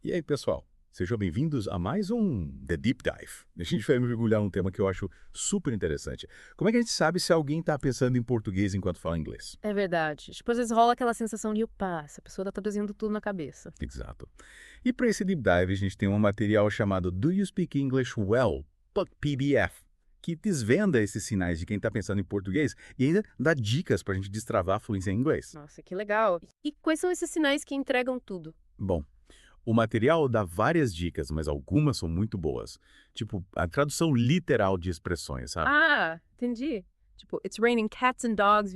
E aí, pessoal? Sejam bem-vindos a mais um The Deep Dive. A gente vai mergulhar num tema que eu acho super interessante. Como é que a gente sabe se alguém está pensando em português enquanto fala inglês? É verdade. Tipo, às vezes rola aquela sensação de, opa, essa pessoa tá traduzindo tudo na cabeça. Exato. E para esse Deep Dive, a gente tem um material chamado Do You Speak English Well? PDF, que desvenda esses sinais de quem está pensando em português e ainda dá dicas para a gente destravar a fluência em inglês. Nossa, que legal. E quais são esses sinais que entregam tudo? Bom, o material dá várias dicas, mas algumas são muito boas. Tipo, a tradução literal de expressões, sabe? Ah, entendi. Tipo, it's raining cats and dogs.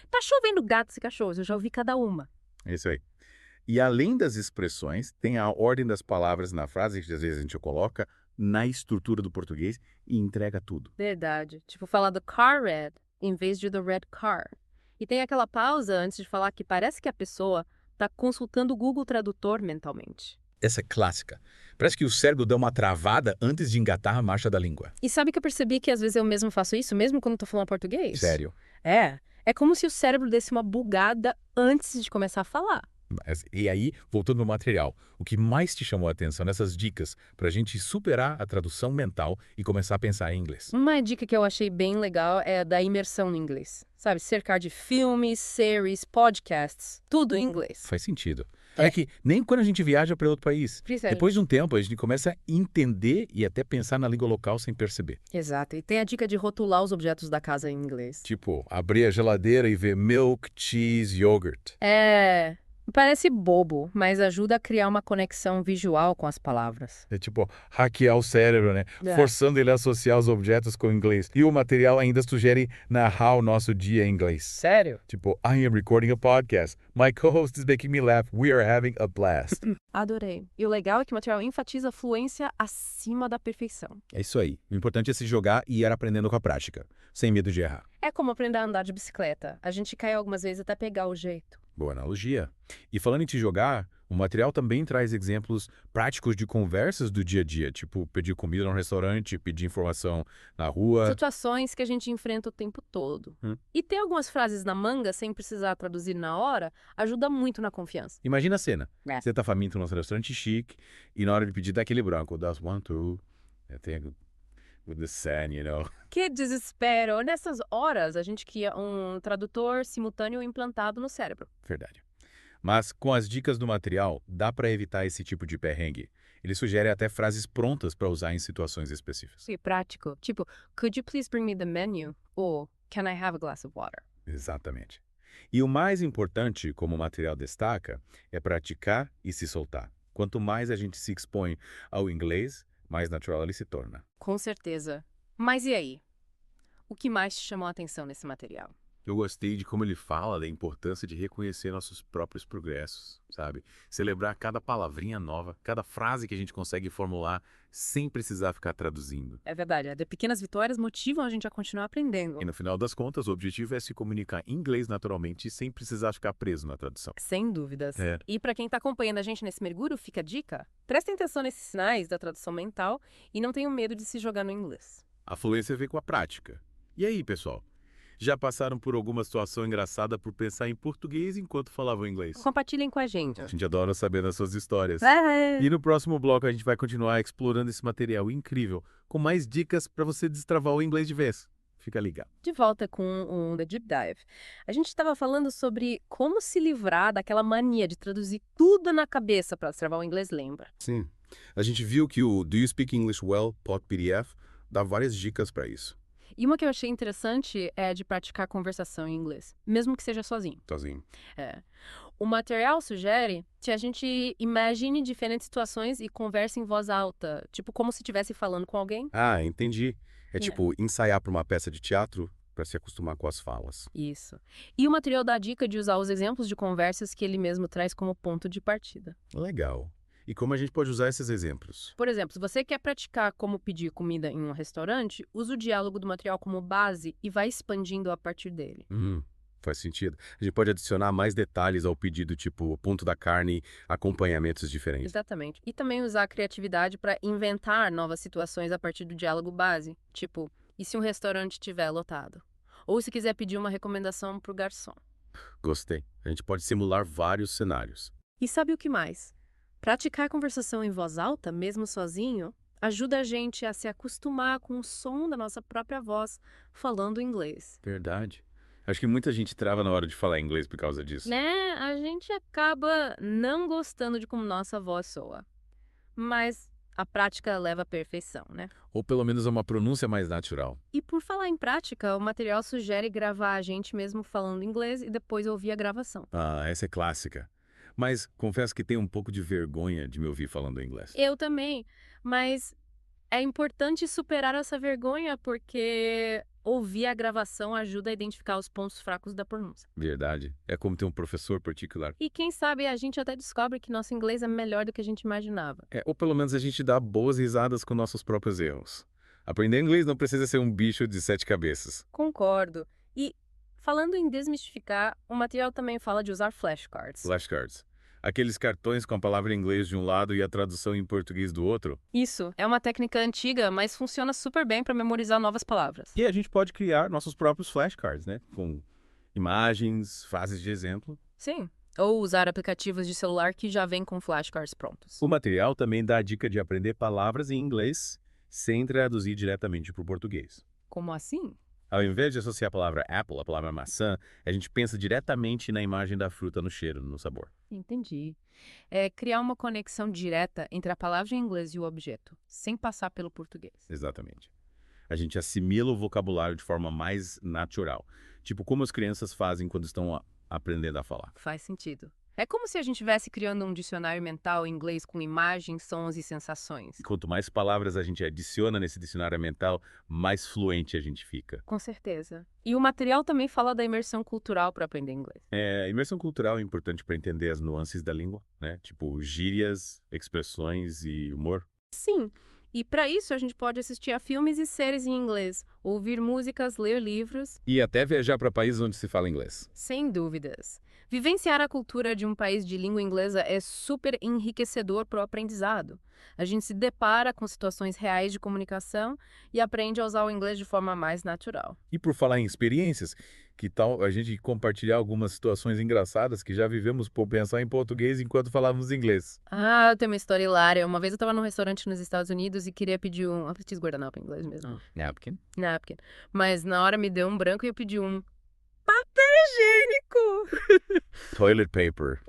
Tá chovendo gatos e cachorros. Eu já ouvi cada uma. É isso aí. E além das expressões, tem a ordem das palavras na frase, que às vezes a gente coloca na estrutura do português e entrega tudo. Verdade. Tipo, falar do car red em vez de the red car. E tem aquela pausa antes de falar que parece que a pessoa tá consultando o Google Tradutor mentalmente. Essa é clássica. Parece que o cérebro dá uma travada antes de engatar a marcha da língua. E sabe que eu percebi que às vezes eu mesmo faço isso, mesmo quando tô falando português? Sério. É como se o cérebro desse uma bugada antes de começar a falar. E aí, voltando ao material, o que mais te chamou a atenção nessas dicas para a gente superar a tradução mental e começar a pensar em inglês? Uma dica que eu achei bem legal é a da imersão no inglês. Sabe, cercar de filmes, séries, podcasts, tudo em inglês. Faz sentido. É que nem quando a gente viaja para outro país. Precisa. Depois de um tempo, a gente começa a entender e até pensar na língua local sem perceber. Exato. E tem a dica de rotular os objetos da casa em inglês. Tipo, abrir a geladeira e ver milk, cheese, yogurt. Parece bobo, mas ajuda a criar uma conexão visual com as palavras. É tipo, hackear o cérebro, né? É. Forçando ele a associar os objetos com o inglês. E o material ainda sugere narrar o nosso dia em inglês. Sério? Tipo, I am recording a podcast. My co-host is making me laugh. We are having a blast. Adorei. E o legal é que o material enfatiza a fluência acima da perfeição. É isso aí. O importante é se jogar e ir aprendendo com a prática, sem medo de errar. É como aprender a andar de bicicleta. A gente cai algumas vezes até pegar o jeito. Boa analogia. E falando em te jogar, o material também traz exemplos práticos de conversas do dia a dia, tipo pedir comida num restaurante, pedir informação na rua. Situações que a gente enfrenta o tempo todo. E ter algumas frases na manga sem precisar traduzir na hora ajuda muito na confiança. Imagina a cena. É. Você tá faminto num restaurante chique e na hora de pedir dá aquele branco. That's one, two. Tem with the sun, you know. Que desespero! Nessas horas, a gente cria um tradutor simultâneo implantado no cérebro. Verdade. Mas com as dicas do material, dá para evitar esse tipo de perrengue. Ele sugere até frases prontas para usar em situações específicas. E prático. Tipo, could you please bring me the menu? Ou can I have a glass of water? Exatamente. E o mais importante, como o material destaca, é praticar e se soltar. Quanto mais a gente se expõe ao inglês, mais natural ele se torna. Com certeza. Mas e aí? O que mais te chamou a atenção nesse material? Eu gostei de como ele fala da importância de reconhecer nossos próprios progressos, sabe? Celebrar cada palavrinha nova, cada frase que a gente consegue formular sem precisar ficar traduzindo. É verdade, de pequenas vitórias motivam a gente a continuar aprendendo. E no final das contas, o objetivo é se comunicar em inglês naturalmente sem precisar ficar preso na tradução. Sem dúvidas. É. E para quem está acompanhando a gente nesse mergulho, fica a dica. Prestem atenção nesses sinais da tradução mental e não tenham medo de se jogar no inglês. A fluência vem com a prática. E aí, pessoal? Já passaram por alguma situação engraçada por pensar em português enquanto falavam inglês? Compartilhem com a gente. A gente adora saber das suas histórias. É. E no próximo bloco a gente vai continuar explorando esse material incrível, com mais dicas para você destravar o inglês de vez. Fica ligado. De volta com um The Deep Dive. A gente estava falando sobre como se livrar daquela mania de traduzir tudo na cabeça para destravar o inglês, lembra? Sim. A gente viu que o Do You Speak English Well? PDF dá várias dicas para isso. E uma que eu achei interessante é de praticar conversação em inglês, mesmo que seja sozinho. Sozinho. O material sugere que a gente imagine diferentes situações e converse em voz alta, tipo como se estivesse falando com alguém. Ah, entendi. É tipo ensaiar para uma peça de teatro para se acostumar com as falas. Isso. E o material dá a dica de usar os exemplos de conversas que ele mesmo traz como ponto de partida. Legal. E como a gente pode usar esses exemplos? Por exemplo, se você quer praticar como pedir comida em um restaurante, use o diálogo do material como base e vai expandindo a partir dele. Faz sentido. A gente pode adicionar mais detalhes ao pedido, tipo ponto da carne, acompanhamentos diferentes. Exatamente. E também usar a criatividade para inventar novas situações a partir do diálogo base. Tipo, e se um restaurante estiver lotado? Ou se quiser pedir uma recomendação para o garçom. Gostei. A gente pode simular vários cenários. E sabe o que mais? Praticar conversação em voz alta, mesmo sozinho, ajuda a gente a se acostumar com o som da nossa própria voz falando inglês. Verdade. Acho que muita gente trava na hora de falar inglês por causa disso. Né? A gente acaba não gostando de como nossa voz soa. Mas a prática leva à perfeição, né? Ou pelo menos a uma pronúncia mais natural. E por falar em prática, o material sugere gravar a gente mesmo falando inglês e depois ouvir a gravação. Ah, essa é clássica. Mas confesso que tenho um pouco de vergonha de me ouvir falando inglês. Eu também, mas é importante superar essa vergonha porque ouvir a gravação ajuda a identificar os pontos fracos da pronúncia. Verdade. É como ter um professor particular. E quem sabe a gente até descobre que nosso inglês é melhor do que a gente imaginava. Ou pelo menos a gente dá boas risadas com nossos próprios erros. Aprender inglês não precisa ser um bicho de 7 cabeças. Concordo. E falando em desmistificar, o material também fala de usar flashcards. Flashcards. Aqueles cartões com a palavra em inglês de um lado e a tradução em português do outro. Isso é uma técnica antiga, mas funciona super bem para memorizar novas palavras. E a gente pode criar nossos próprios flashcards, né? Com imagens, frases de exemplo. Sim. Ou usar aplicativos de celular que já vêm com flashcards prontos. O material também dá a dica de aprender palavras em inglês sem traduzir diretamente para o português. Como assim? Ao invés de associar a palavra apple, a palavra maçã, a gente pensa diretamente na imagem da fruta no cheiro, no sabor. Entendi. É criar uma conexão direta entre a palavra em inglês e o objeto, sem passar pelo português. Exatamente. A gente assimila o vocabulário de forma mais natural. Tipo como as crianças fazem quando estão aprendendo a falar. Faz sentido. É como se a gente estivesse criando um dicionário mental em inglês com imagens, sons e sensações. E quanto mais palavras a gente adiciona nesse dicionário mental, mais fluente a gente fica. Com certeza. E o material também fala da imersão cultural para aprender inglês. A imersão cultural é importante para entender as nuances da língua, né? Tipo gírias, expressões e humor. Sim. E para isso a gente pode assistir a filmes e séries em inglês, ouvir músicas, ler livros. E até viajar para países onde se fala inglês. Sem dúvidas. Vivenciar a cultura de um país de língua inglesa é super enriquecedor para o aprendizado. A gente se depara com situações reais de comunicação e aprende a usar o inglês de forma mais natural. E por falar em experiências, que tal a gente compartilhar algumas situações engraçadas que já vivemos por pensar em português enquanto falávamos inglês? Ah, eu tenho uma história hilária. Uma vez eu estava num restaurante nos Estados Unidos e queria pedir eu fiz guardanapo em inglês mesmo. Napkin? Napkin. Mas na hora me deu um branco e eu pedi um papel higiênico. Toilet paper.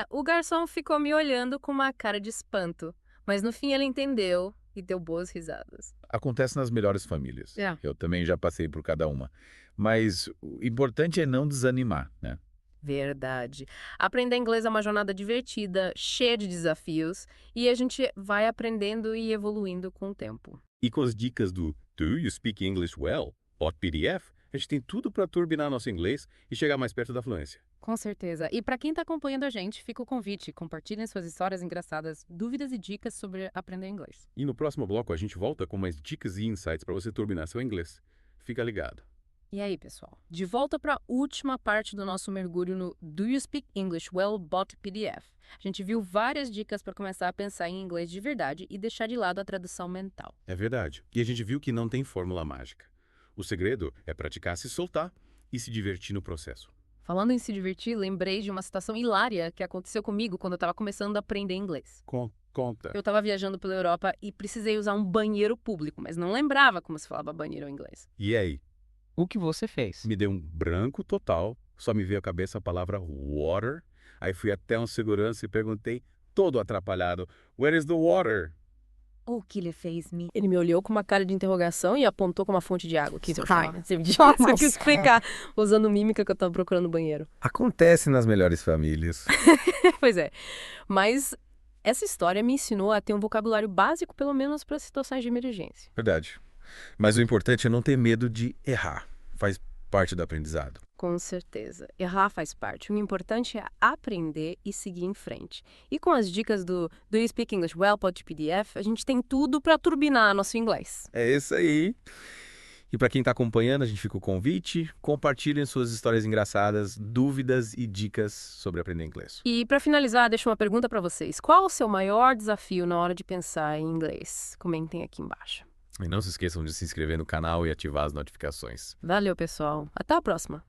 O garçom ficou me olhando com uma cara de espanto. Mas no fim ele entendeu e deu boas risadas. Acontece nas melhores famílias. É. Eu também já passei por cada uma. Mas o importante é não desanimar, né? Verdade. Aprender inglês é uma jornada divertida, cheia de desafios, e a gente vai aprendendo e evoluindo com o tempo. E com as dicas do Do You Speak English Well? .pdf, a gente tem tudo para turbinar nosso inglês e chegar mais perto da fluência. Com certeza. E para quem está acompanhando a gente, fica o convite. Compartilhem suas histórias engraçadas, dúvidas e dicas sobre aprender inglês. E no próximo bloco a gente volta com mais dicas e insights para você turbinar seu inglês. Fica ligado. E aí, pessoal? De volta para a última parte do nosso mergulho no Do You Speak English Well? .pdf. A gente viu várias dicas para começar a pensar em inglês de verdade e deixar de lado a tradução mental. É verdade. E a gente viu que não tem fórmula mágica. O segredo é praticar se soltar e se divertir no processo. Falando em se divertir, lembrei de uma situação hilária que aconteceu comigo quando eu estava começando a aprender inglês. Conta. Eu estava viajando pela Europa e precisei usar um banheiro público, mas não lembrava como se falava banheiro em inglês. E aí? O que você fez? Me deu um branco total, só me veio à cabeça a palavra water. Aí fui até um segurança e perguntei, todo atrapalhado, Where is the water? O que ele fez-me? Ele me olhou com uma cara de interrogação e apontou com uma fonte de água. Que Surprise. eu quis explicar, usando mímica que eu estava procurando no banheiro. Acontece nas melhores famílias. Pois é. Mas essa história me ensinou a ter um vocabulário básico, pelo menos para situações de emergência. Verdade. Mas o importante é não ter medo de errar. Faz parte do aprendizado. Com certeza. Errar faz parte. O importante é aprender e seguir em frente. E com as dicas do Do You Speak English Well? .pdf, a gente tem tudo para turbinar nosso inglês. É isso aí. E para quem está acompanhando, a gente fica o convite. Compartilhem suas histórias engraçadas, dúvidas e dicas sobre aprender inglês. E para finalizar, deixo uma pergunta para vocês. Qual o seu maior desafio na hora de pensar em inglês? Comentem aqui embaixo. E não se esqueçam de se inscrever no canal e ativar as notificações. Valeu, pessoal. Até a próxima.